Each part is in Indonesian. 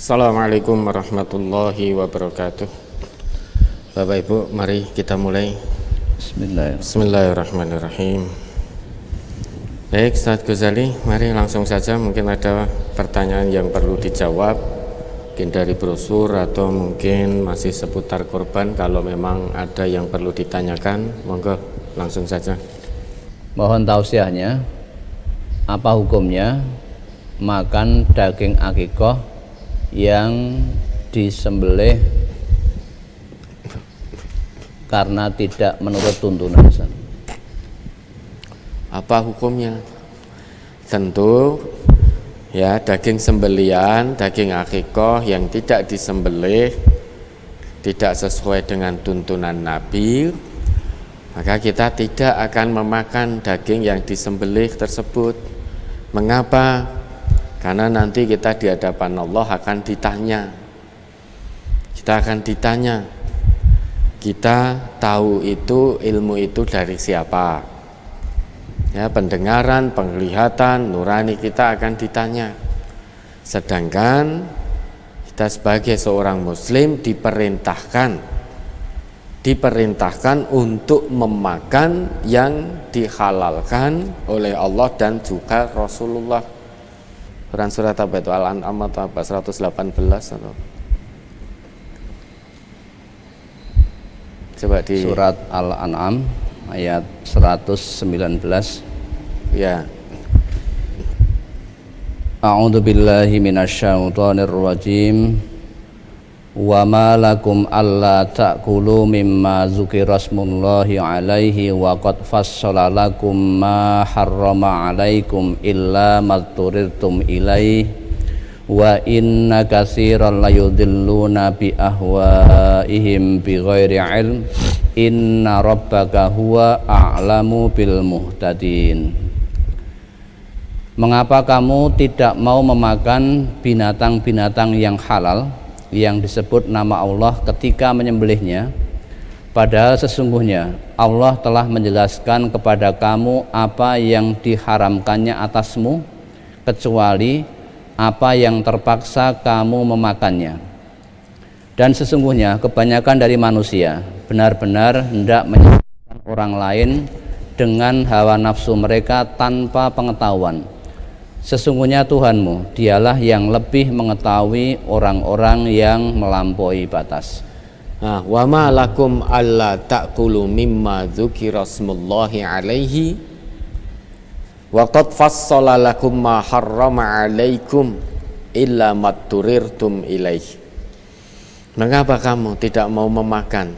Assalamualaikum warahmatullahi wabarakatuh. Bapak Ibu, mari kita mulai. Bismillahirrahmanirrahim. Baik, Ustaz Ghazali, mari langsung saja. Mungkin ada pertanyaan yang perlu dijawab, mungkin dari brosur atau mungkin masih seputar korban. Kalau memang ada yang perlu ditanyakan, monggo langsung saja. Mohon tausiahnya, apa hukumnya makan daging akikah yang disembelih karena tidak menurut tuntunan? Apa hukumnya? Tentu ya, daging sembelian, daging akikah yang tidak disembelih, tidak sesuai dengan tuntunan Nabi, maka kita tidak akan memakan daging yang disembelih tersebut. Mengapa? Karena nanti kita di hadapan Allah akan ditanya. Kita akan ditanya, kita tahu itu, ilmu itu dari siapa? Ya, pendengaran, penglihatan, nurani kita akan ditanya. Sedangkan kita sebagai seorang muslim diperintahkan untuk memakan yang dihalalkan oleh Allah dan juga Rasulullah. Quran surat apa itu? Al-An'am atau apa? 118 atau? Coba di surat Al-An'am ayat 119. Ya. A'udzu billahi minasyaitonir rajim. Wa ma lakum alla ta'kulu mimma dzukira smullahi alaihi wa qad fassala lakum ma harrama alaikum illa matturirtum ilaihi wa inna katsiran layudilluna bi ahwaihim bighairi ilm inna rabbaka huwa a'lamu bil muhtadin. Mengapa kamu tidak mau memakan binatang-binatang yang halal yang disebut nama Allah ketika menyembelihnya, padahal sesungguhnya Allah telah menjelaskan kepada kamu apa yang diharamkannya atasmu, kecuali apa yang terpaksa kamu memakannya. Dan sesungguhnya kebanyakan dari manusia benar-benar hendak menyesatkan orang lain dengan hawa nafsu mereka tanpa pengetahuan. Sesungguhnya Tuhanmu, dialah yang lebih mengetahui orang-orang yang melampaui batas. Wa ma lakum alla ta'kulu mimma dzukira smullahi alaihi wa qad fassala lakum ma harrama alaikum illa matturirtum ilaihi. Mengapa kamu tidak mau memakan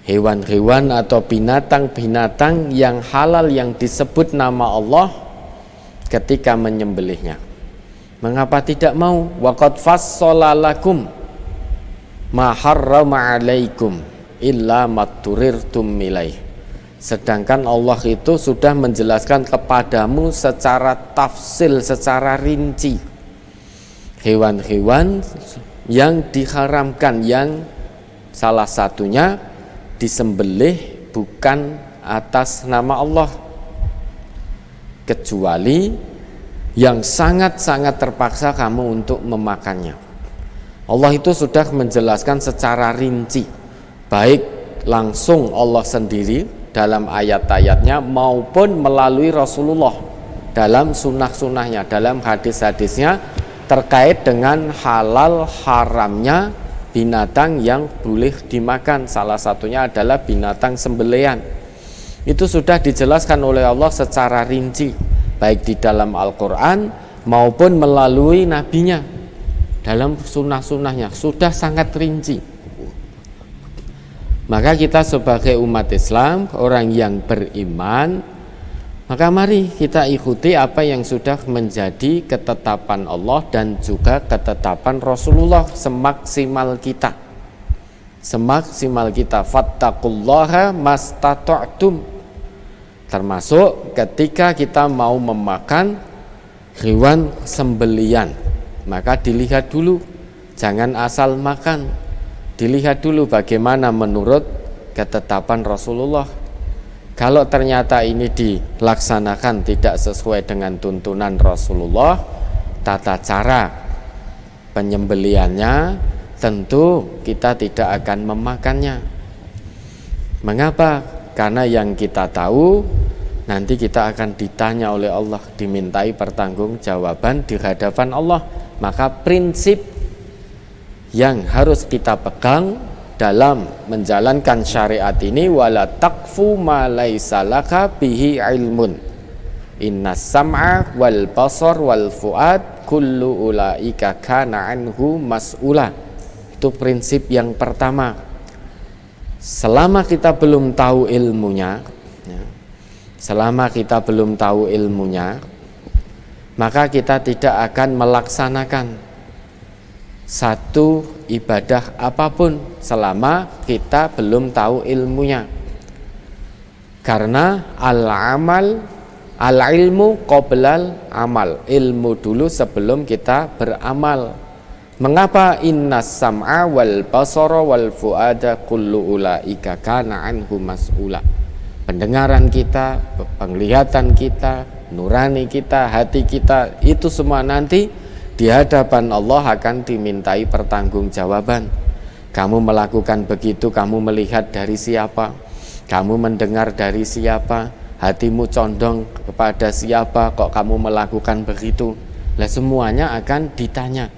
hewan-hewan atau binatang-binatang yang halal yang disebut nama Allah ketika menyembelihnya? Mengapa tidak mau? Wa qad fassala lakum ma harrama alaikum illa matturirtum ilaih. Sedangkan Allah itu sudah menjelaskan kepadamu secara tafsil, secara rinci hewan-hewan yang diharamkan, yang salah satunya disembelih bukan atas nama Allah, kecuali yang sangat-sangat terpaksa kamu untuk memakannya. Allah itu sudah menjelaskan secara rinci, baik langsung Allah sendiri dalam ayat-ayatnya maupun melalui Rasulullah dalam sunnah-sunnahnya, dalam hadis-hadisnya terkait dengan halal haramnya binatang yang boleh dimakan. Salah satunya adalah binatang sembelihan. Itu sudah dijelaskan oleh Allah secara rinci, baik di dalam Al-Quran maupun melalui nabinya dalam sunnah-sunnahnya, sudah sangat rinci. Maka kita sebagai umat Islam, orang yang beriman, maka mari kita ikuti apa yang sudah menjadi ketetapan Allah dan juga ketetapan Rasulullah semaksimal kita. Fattaqullaha mastata'tum. Termasuk ketika kita mau memakan hewan sembelian, maka dilihat dulu, jangan asal makan. Dilihat dulu bagaimana menurut ketetapan Rasulullah. Kalau ternyata ini dilaksanakan tidak sesuai dengan tuntunan Rasulullah, tata cara penyembeliannya, tentu kita tidak akan memakannya. Mengapa? Karena yang kita tahu nanti kita akan ditanya oleh Allah, dimintai pertanggungjawaban di hadapan Allah. Maka prinsip yang harus kita pegang dalam menjalankan syariat ini, wala taqfu ma laisa laka bihi ilmun innas sam'a wal basar wal fuad kullu ulaika kana anhu mas'ula. Itu prinsip yang pertama. Selama kita belum tahu ilmunya, maka kita tidak akan melaksanakan satu ibadah apapun selama kita belum tahu ilmunya. Karena al-ilmu qoblal amal, ilmu dulu sebelum kita beramal. Mengapa? Innas sam'a wal basara wal fuada kullu ulaika kana anhu mas'ula. Pendengaran kita, penglihatan kita, nurani kita, hati kita, itu semua nanti di hadapan Allah akan dimintai pertanggungjawaban. Kamu melakukan begitu, kamu melihat dari siapa? Kamu mendengar dari siapa? Hatimu condong kepada siapa? Kok kamu melakukan begitu? Lah semuanya akan ditanya.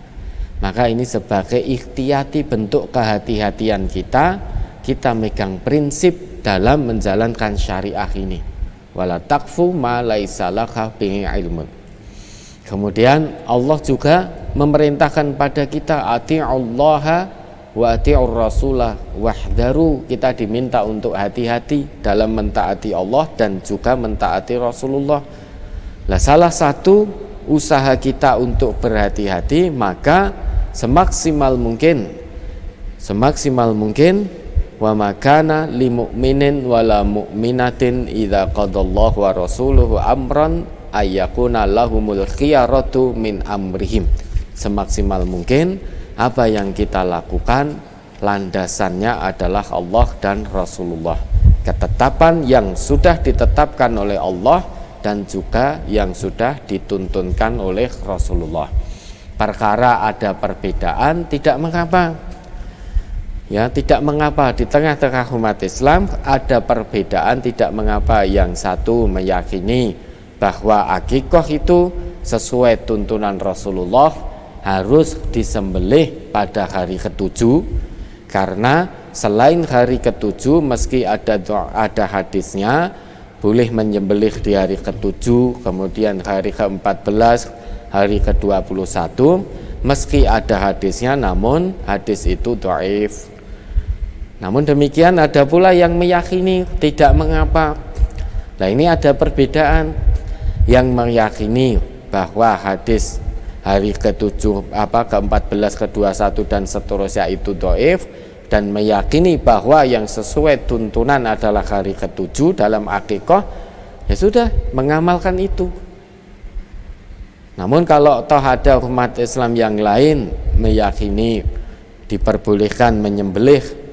Maka ini sebagai ikhtiyati, bentuk kehati-hatian kita megang prinsip dalam menjalankan syariah ini. Wala taqfu ma laisa laka bihi ilmun. Kemudian Allah juga memerintahkan pada kita ati'ullaha wa ati'ur rasulah wahdharu. Kita diminta untuk hati-hati dalam mentaati Allah dan juga mentaati Rasulullah. Lah salah satu usaha kita untuk berhati-hati, maka semaksimal mungkin wa makana li mu'minin wala mu'minatin idza qadallahu wa rasuluhu amran ayyakuna lahumul khiyaratu min amrihim. Semaksimal mungkin apa yang kita lakukan landasannya adalah Allah dan Rasulullah. Ketetapan yang sudah ditetapkan oleh Allah dan juga yang sudah dituntunkan oleh Rasulullah. Perkara ada perbedaan tidak mengapa. Ya, tidak mengapa. Di tengah-tengah umat Islam ada perbedaan tidak mengapa. Yang satu meyakini bahwa akikah itu sesuai tuntunan Rasulullah harus disembelih pada hari ketujuh, karena selain hari ketujuh meski ada hadisnya boleh menyembelih di hari ketujuh, kemudian hari ke-14, hari ke-21, meski ada hadisnya namun hadis itu dhaif. Namun demikian ada pula yang meyakini tidak mengapa. Nah ini ada perbedaan. Yang meyakini bahwa hadis hari ke-7, ke-14, ke-21 dan seterusnya itu dhaif, dan meyakini bahwa yang sesuai tuntunan adalah hari ke-7 dalam akikah, ya sudah mengamalkan itu. Namun kalau toh ada umat Islam yang lain meyakini diperbolehkan menyembelih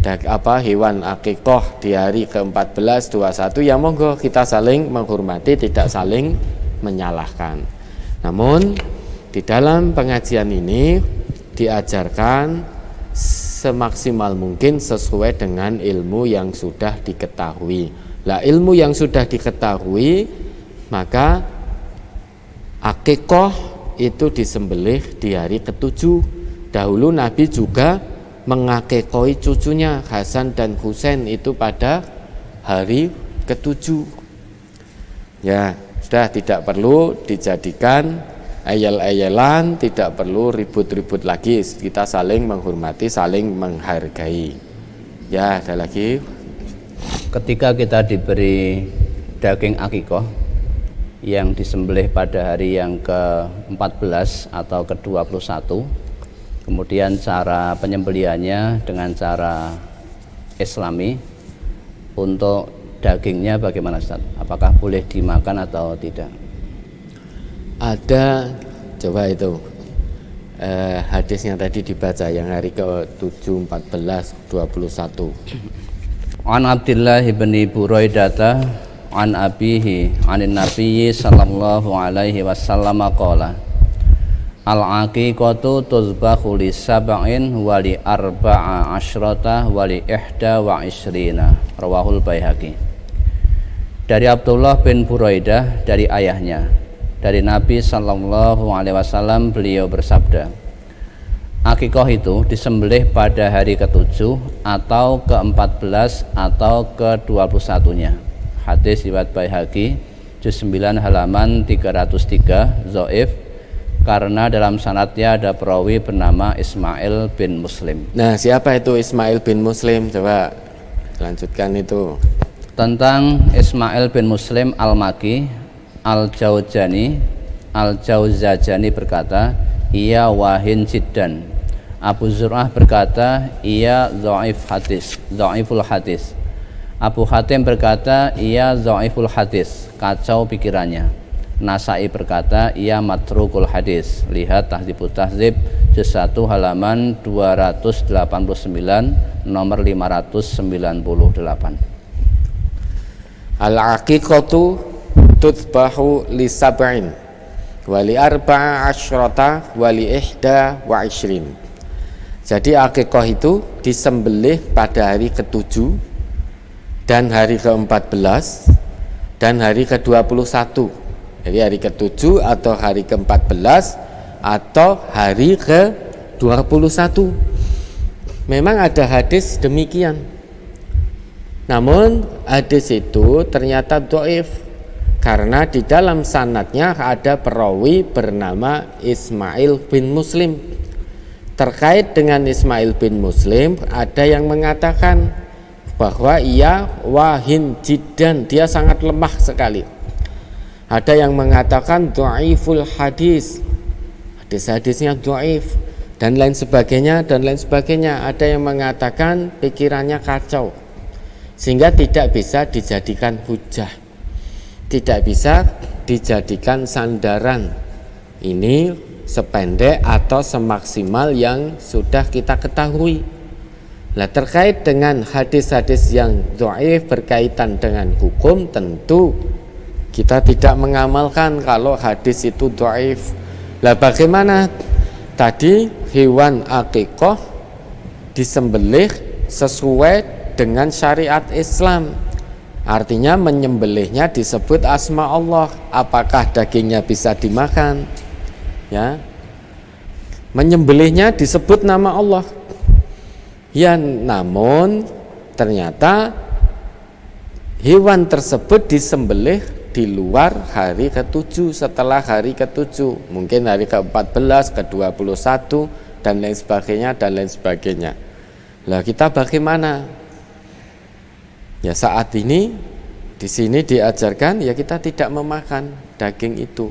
hewan akikah di hari ke-14, 21, ya monggo kita saling menghormati, tidak saling menyalahkan. Namun di dalam pengajian ini diajarkan semaksimal mungkin sesuai dengan ilmu yang sudah diketahui. Lah ilmu yang sudah diketahui, maka akikah itu disembelih di hari ke-7. Dahulu Nabi juga mengakikoi cucunya Hasan dan Husain itu pada hari ke-7. Ya, sudah tidak perlu dijadikan ayel-ayelan, tidak perlu ribut-ribut lagi. Kita saling menghormati, saling menghargai. Ya, ada lagi. Ketika kita diberi daging akikah yang disembelih pada hari yang ke-14 atau ke-21, kemudian cara penyembelihannya dengan cara Islami, untuk dagingnya bagaimana Ustaz? Apakah boleh dimakan atau tidak? Ada, coba itu hadisnya tadi dibaca yang hari ke-7, 14, 21. An Abdullah bin Buraidata an abihi anin nabiyyi sallallahu alaihi wasallam qala Al-aqiqatu tuzbahu li sab'in wa li arba'a asyrata wa li ihda wa ishrina. Rawahul Baihaqi. Dari Abdullah bin Buraidah dari ayahnya, dari Nabi sallallahu alaihi wasallam, beliau bersabda, akikah itu disembelih pada hari ke-7 atau ke-14 atau ke-21-nya. Hadis riwayat Baihaqi, juz 9 halaman 303, dhaif, karena dalam sanadnya ada perawi bernama Ismail bin Muslim. Nah, siapa itu Ismail bin Muslim? Coba lanjutkan itu. Tentang Ismail bin Muslim al-Maki, Al-Jauzajani berkata, ia wahin jiddan. Abu Zur'ah berkata, ia dhaiful hadis. Abu Hatim berkata, ia dhaiful hadis, kacau pikirannya. Nasai berkata, ia matrukul hadis. Lihat Tahdzibut Tahdzib juz 1 halaman 289 nomor 598. Al-aqiqatu tudbahu li sab'in wa li arba'a asyrata wa li ihda wa ishrin. Jadi aqiqah itu disembelih pada hari ke-7 dan hari ke-14 dan hari ke-21. Jadi hari ke-7 atau hari ke-14 atau hari ke-21. Memang ada hadis demikian. Namun hadis itu ternyata dhaif karena di dalam sanadnya ada perawi bernama Ismail bin Muslim. Terkait dengan Ismail bin Muslim, ada yang mengatakan bahwa ia wahin jiddan, dia sangat lemah sekali. Ada yang mengatakan dhaiful hadis, hadis-hadisnya dhaif, dan lain sebagainya dan lain sebagainya. Ada yang mengatakan pikirannya kacau sehingga tidak bisa dijadikan hujah, tidak bisa dijadikan sandaran. Ini sependek atau semaksimal yang sudah kita ketahui. Nah, terkait dengan hadis-hadis yang dhaif berkaitan dengan hukum, tentu kita tidak mengamalkan kalau hadis itu dhaif. Lah bagaimana? Tadi hewan akikah disembelih sesuai dengan syariat Islam. Artinya menyembelihnya disebut asma Allah. Apakah dagingnya bisa dimakan? Ya. Menyembelihnya disebut nama Allah. Ya, namun ternyata hewan tersebut disembelih di luar hari ke-7, setelah hari ke-7, mungkin hari ke-14, ke-21 dan lain sebagainya dan lain sebagainya. Lah kita bagaimana? Ya saat ini di sini diajarkan ya kita tidak memakan daging itu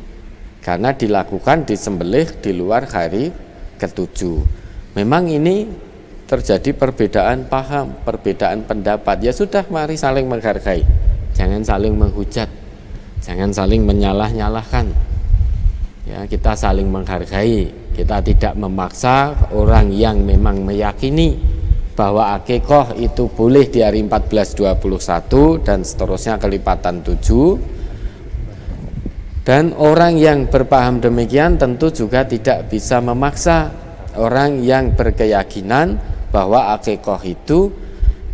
karena dilakukan disembelih di luar hari ke-7. Memang ini terjadi perbedaan paham, perbedaan pendapat. Ya sudah, mari saling menghargai. Jangan saling menghujat. Jangan saling menyalah-nyalahkan. Ya, kita saling menghargai. Kita tidak memaksa orang yang memang meyakini bahwa akikah itu boleh di hari 14, 21 dan seterusnya kelipatan 7. Dan orang yang berpaham demikian tentu juga tidak bisa memaksa orang yang berkeyakinan bahwa akikah itu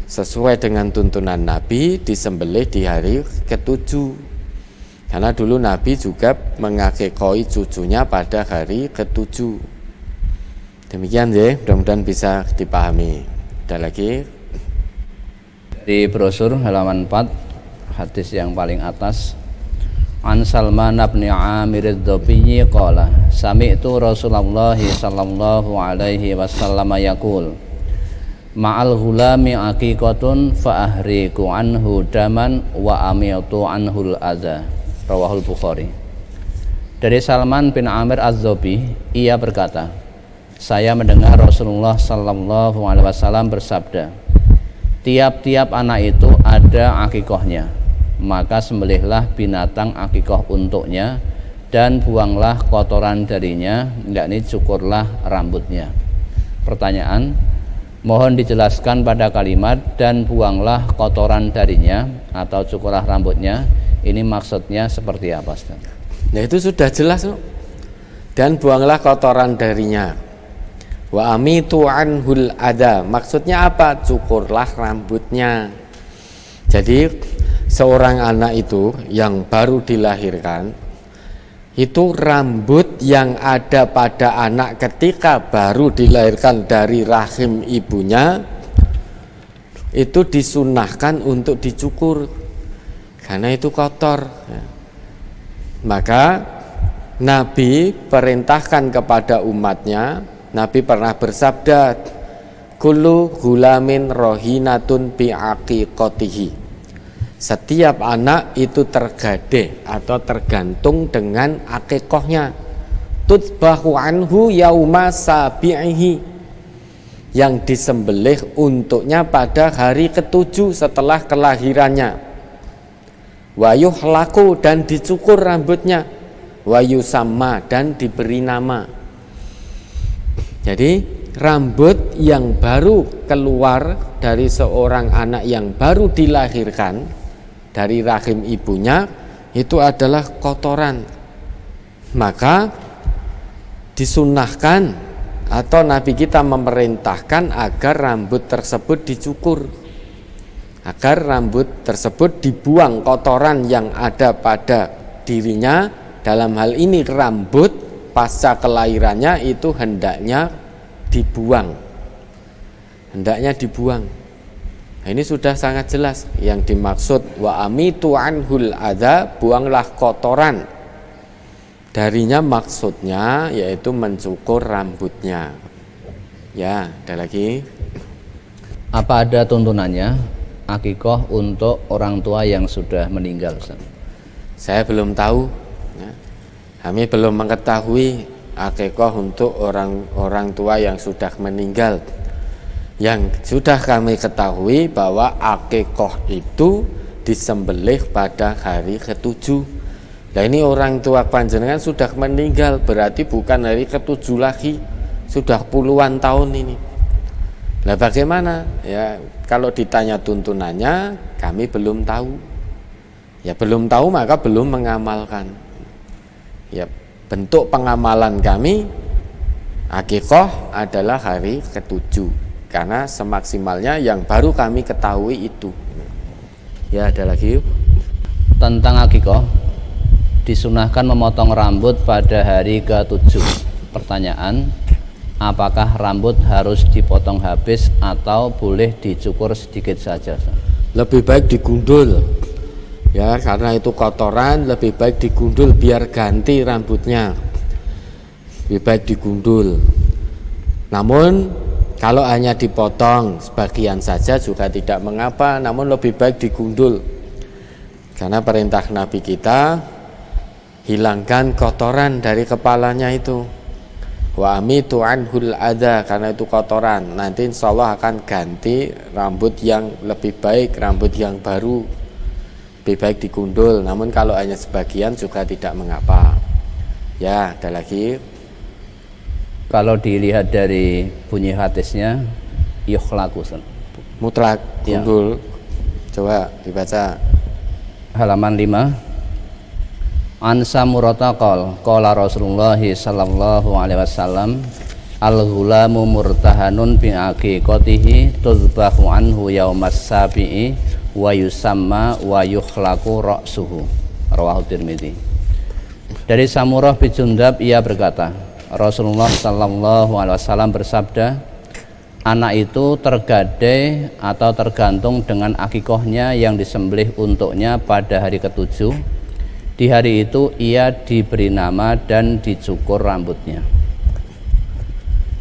sesuai dengan tuntunan Nabi disembelih di hari ke-7. Karena dulu Nabi juga mengakikoi cucunya pada hari ke-7. Demikian ya, mudah-mudahan bisa dipahami. Ada lagi? Di brosur halaman 4, hadis yang paling atas. An Salman bin Amir ad-Dhabiyi qala sami'tu Rasulullah sallallahu alaihi wasallam yaqul ma'al ghulami aqiqatun fa ahriqu anhu daman wa amitu anhul adza. Rawahul Bukhari. Dari Salman bin Amir Az-Zabi, ia berkata, saya mendengar Rasulullah sallallahu alaihi wasallam bersabda, tiap-tiap anak itu ada akikahnya, maka sembelihlah binatang akikah untuknya dan buanglah kotoran darinya, yakni cukurlah rambutnya. Pertanyaan, mohon dijelaskan pada kalimat dan buanglah kotoran darinya atau cukurlah rambutnya, ini maksudnya seperti apa, Ustaz? Nah itu sudah jelas, dan buanglah kotoran darinya. Wa amitu anhul adha, maksudnya apa? Cukurlah rambutnya. Jadi seorang anak itu yang baru dilahirkan, itu rambut yang ada pada anak ketika baru dilahirkan dari rahim ibunya itu disunahkan untuk dicukur karena itu kotor. Maka Nabi perintahkan kepada umatnya, Nabi pernah bersabda, kullu gulamin rohinatun bi aqiqatihi, setiap anak itu tergadeh atau tergantung dengan akikohnya. Tutbahu anhu yauma sabi'ihi, yang disembelih untuknya pada hari ketujuh setelah kelahirannya. Wayuh laku, dan dicukur rambutnya. Wayu sama, dan diberi nama. Jadi rambut yang baru keluar dari seorang anak yang baru dilahirkan dari rahim ibunya itu adalah kotoran. Maka disunahkan atau Nabi kita memerintahkan agar rambut tersebut dicukur, agar rambut tersebut dibuang kotoran yang ada pada dirinya. Dalam hal ini rambut pasca kelahirannya itu hendaknya dibuang. Nah, ini sudah sangat jelas yang dimaksud wa amitu anhul adza, buanglah kotoran darinya, maksudnya yaitu mencukur rambutnya. Ya, ada lagi. Apa ada tuntunannya akikoh untuk orang tua yang sudah meninggal? Saya belum tahu. Kami belum mengetahui akikoh untuk orang tua yang sudah meninggal. Yang sudah kami ketahui bahwa akikoh itu disembelih pada hari ketujuh. Nah, ini orang tua panjenengan sudah meninggal, berarti bukan hari ketujuh lagi, sudah puluhan tahun ini. Nah, bagaimana? Ya, kalau ditanya tuntunannya, kami belum tahu. Ya, belum tahu maka belum mengamalkan. Ya, bentuk pengamalan kami akikoh adalah hari ketujuh, karena semaksimalnya yang baru kami ketahui itu. Ya, ada lagi. Tentang akikoh, disunahkan memotong rambut pada hari ke-7. Pertanyaan, apakah rambut harus dipotong habis atau boleh dicukur sedikit saja? Lebih baik digundul. Ya, karena itu kotoran, lebih baik digundul biar ganti rambutnya. Lebih baik digundul. Namun kalau hanya dipotong sebagian saja juga tidak mengapa, namun lebih baik digundul. Karena perintah Nabi kita, hilangkan kotoran dari kepalanya itu. Wa amitu anhul adza, karena itu kotoran. Nanti insya Allah akan ganti rambut yang lebih baik, rambut yang baru. Lebih baik digundul, namun kalau hanya sebagian juga tidak mengapa. Ya, ada lagi. Kalau dilihat dari bunyi hadisnya, yukhlaku, mutlak gundul. Ya. Coba dibaca. Halaman 5. An Samurata qala Rasulullah sallallahu alaihi wasallam, al-ghulamu murtahanun bi aqiqatihi tuzbahu anhu yaumas sabi'i wa yusamma wa yukhlaqu ra'suhu. Rawahu Tirmidzi. Dari Samurah bin Jundab, ia berkata, Rasulullah sallallahu alaihi wasallam bersabda, anak itu tergadai atau tergantung dengan akikohnya yang disembelih untuknya pada hari ke-7. Di hari itu ia diberi nama dan dicukur rambutnya.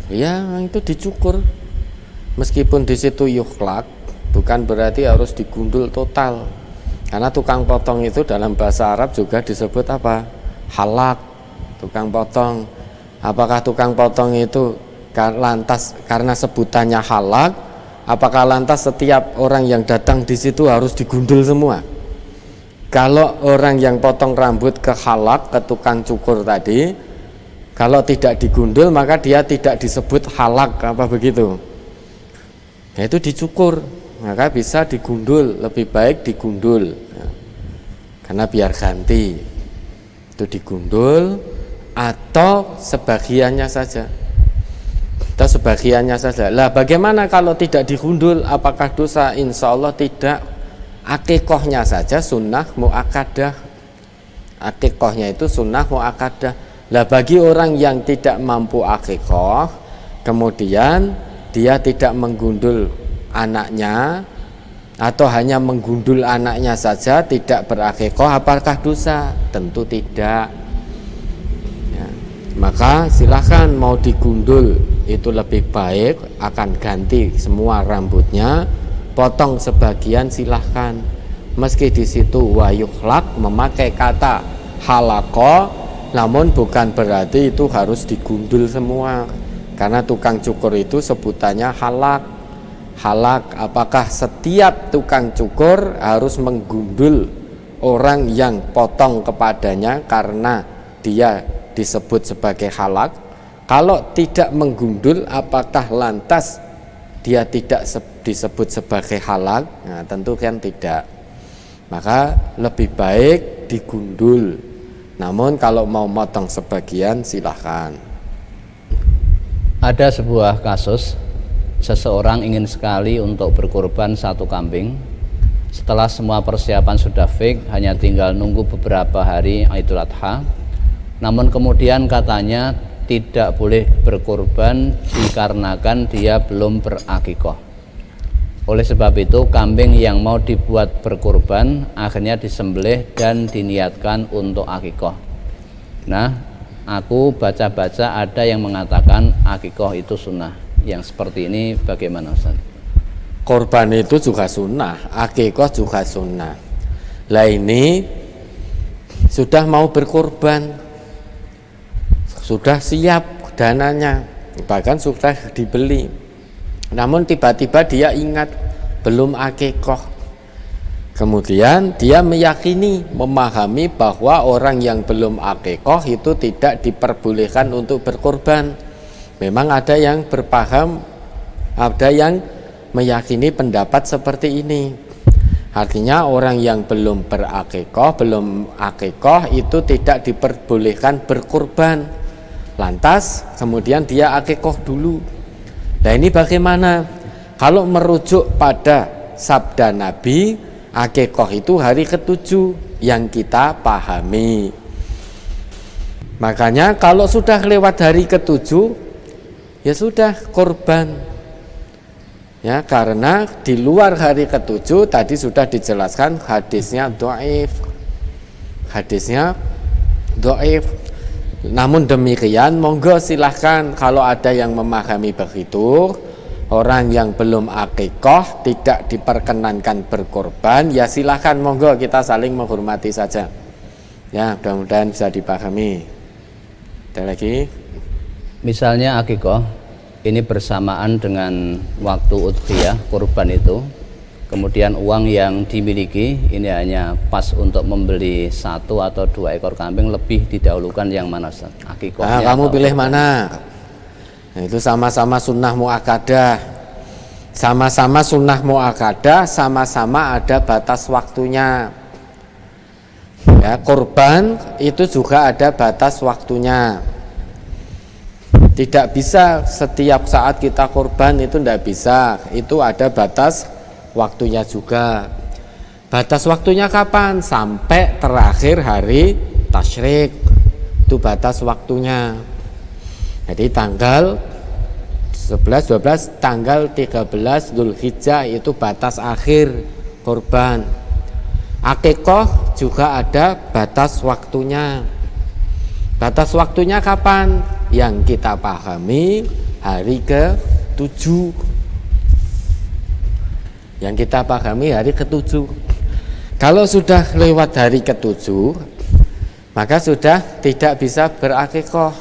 Ya, itu dicukur. Meskipun di situ yukhlaq, bukan berarti harus digundul total. Karena tukang potong itu dalam bahasa Arab juga disebut apa? Halak, tukang potong. Apakah tukang potong itu lantas karena sebutannya halak, apakah lantas setiap orang yang datang di situ harus digundul semua? Kalau orang yang potong rambut ke halak, ke tukang cukur tadi, kalau tidak digundul maka dia tidak disebut halak, apa begitu? Nah, itu dicukur, maka bisa digundul, lebih baik digundul, karena biar ganti. Itu digundul atau sebagiannya saja. Lah bagaimana kalau tidak digundul? Apakah dosa? Insya Allah tidak. Akikohnya saja sunnah muakkadah. Akikohnya itu sunnah muakkadah. Lah bagi orang yang tidak mampu akikoh, kemudian dia tidak menggundul anaknya atau hanya menggundul anaknya saja, tidak berakikoh, apakah dosa? Tentu tidak. Ya, maka silahkan mau digundul itu lebih baik, akan ganti semua rambutnya, potong sebagian silahkan. Meski di situ wayuhlak memakai kata halako, namun bukan berarti itu harus digundul semua, karena tukang cukur itu sebutannya halak. Halak, apakah setiap tukang cukur harus menggundul orang yang potong kepadanya karena dia disebut sebagai halak? Kalau tidak menggundul, apakah lantas dia tidak disebut sebagai halak? Nah, tentu kan tidak. Maka lebih baik digundul. Namun kalau mau motong sebagian silahkan. Ada sebuah kasus, seseorang ingin sekali untuk berkorban satu kambing. Setelah semua persiapan sudah fix, hanya tinggal nunggu beberapa hari Idul Adha. Namun kemudian katanya tidak boleh berkorban dikarenakan dia belum berakikoh. Oleh sebab itu kambing yang mau dibuat berkorban akhirnya disembelih dan diniatkan untuk akikoh. Nah, aku baca-baca ada yang mengatakan akikoh itu sunnah. Yang seperti ini bagaimana Ustaz? Korban itu juga sunnah, akikoh juga sunnah. Lah ini sudah mau berkorban, sudah siap dananya, bahkan sudah dibeli. Namun tiba-tiba dia ingat belum akikoh. Kemudian dia meyakini, memahami bahwa orang yang belum akikoh itu tidak diperbolehkan untuk berkorban. Memang ada yang berpaham, ada yang meyakini pendapat seperti ini. Artinya orang yang belum berakikoh, belum akikoh itu tidak diperbolehkan berkorban. Lantas kemudian dia akikoh dulu. Nah ini bagaimana? Kalau merujuk pada sabda Nabi, akikoh itu hari ke-7 yang kita pahami. Makanya kalau sudah lewat hari ke-7, ya sudah korban. Ya, karena di luar hari ke-7 tadi sudah dijelaskan hadisnya dhaif. Namun demikian monggo silahkan kalau ada yang memahami begitu, orang yang belum akikoh tidak diperkenankan berkorban, ya silahkan monggo, kita saling menghormati saja. Ya, mudah-mudahan bisa dipahami. Ada lagi? Misalnya akikoh ini bersamaan dengan waktu udhiyah, kurban itu, kemudian uang yang dimiliki ini hanya pas untuk membeli 1 atau 2 ekor kambing, lebih didahulukan yang mana Ustaz? Akikohnya? Nah, kamu pilih mana? Nah, itu sama-sama sunnah muakkadah, sama-sama ada batas waktunya. Ya, kurban itu juga ada batas waktunya. Tidak bisa setiap saat kita kurban, itu tidak bisa. Itu ada batas waktunya juga. Batas waktunya kapan? Sampai terakhir hari tasyrik. Itu batas waktunya. Jadi tanggal 11, 12, tanggal 13 Dzulhijjah itu batas akhir kurban. Akikoh juga ada batas waktunya. Batas waktunya kapan? Yang kita pahami hari ke-7. Yang kita pahami hari ke-7. Kalau sudah lewat hari ke-7, maka sudah tidak bisa berakikoh.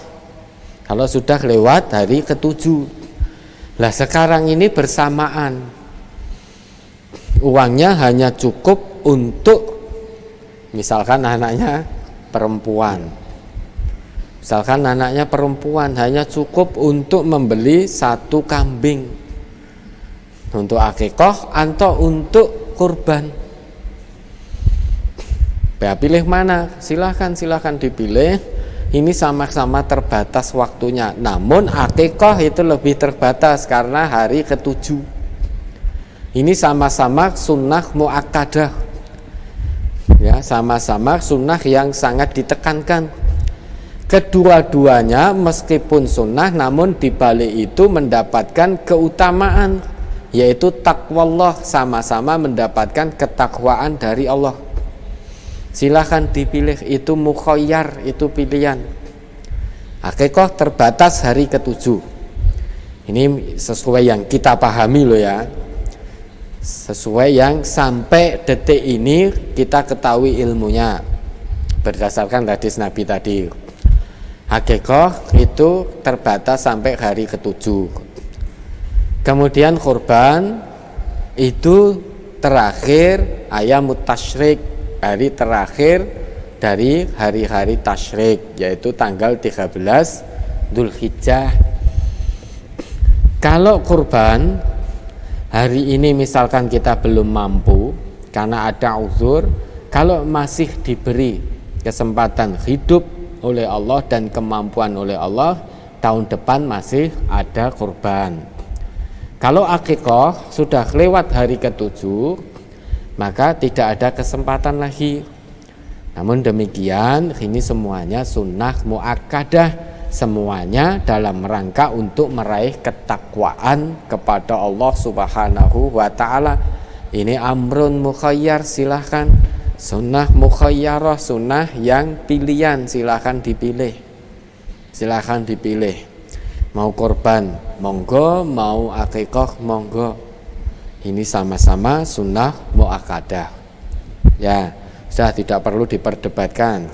Kalau sudah lewat hari ke-7. Lah sekarang ini bersamaan. Uangnya hanya cukup untuk misalkan anaknya perempuan. Misalkan anaknya perempuan hanya cukup untuk membeli 1 kambing untuk akikoh atau untuk kurban. Ya, pilih mana? Silahkan dipilih. ini sama-sama terbatas waktunya. Namun akikah itu lebih terbatas karena hari ke-7. Ini sama-sama sunnah muakkadah. Ya, sama-sama sunnah yang sangat ditekankan. Kedua-duanya meskipun sunnah, namun dibalik itu mendapatkan keutamaan, yaitu taqwallah, sama-sama mendapatkan ketakwaan dari Allah. Silahkan dipilih, itu mukhayyar, itu pilihan. Akikah terbatas hari ke-7. Ini sesuai yang kita pahami loh ya, sesuai yang sampai detik ini kita ketahui ilmunya berdasarkan hadis Nabi tadi. Akikah itu terbatas sampai hari ke-7. Kemudian kurban itu terakhir ayamut tasyrik, hari terakhir dari hari-hari tasyrik, yaitu tanggal 13 Dzulhijjah. Kalau kurban hari ini misalkan kita belum mampu karena ada uzur, kalau masih diberi kesempatan hidup oleh Allah dan kemampuan oleh Allah, tahun depan masih ada kurban. Kalau akikah sudah lewat hari ke-7, maka tidak ada kesempatan lagi. Namun demikian, ini semuanya sunnah muakkadah, semuanya dalam rangka untuk meraih ketakwaan kepada Allah Subhanahu wa ta'ala. Ini amrun mukhayyar, silahkan. Sunnah mukhayyarah, sunnah yang pilihan, silahkan dipilih. Silahkan dipilih. Mau korban, monggo. Mau akikah, monggo. Ini sama-sama sunnah muakkadah. Ya, sudah tidak perlu diperdebatkan.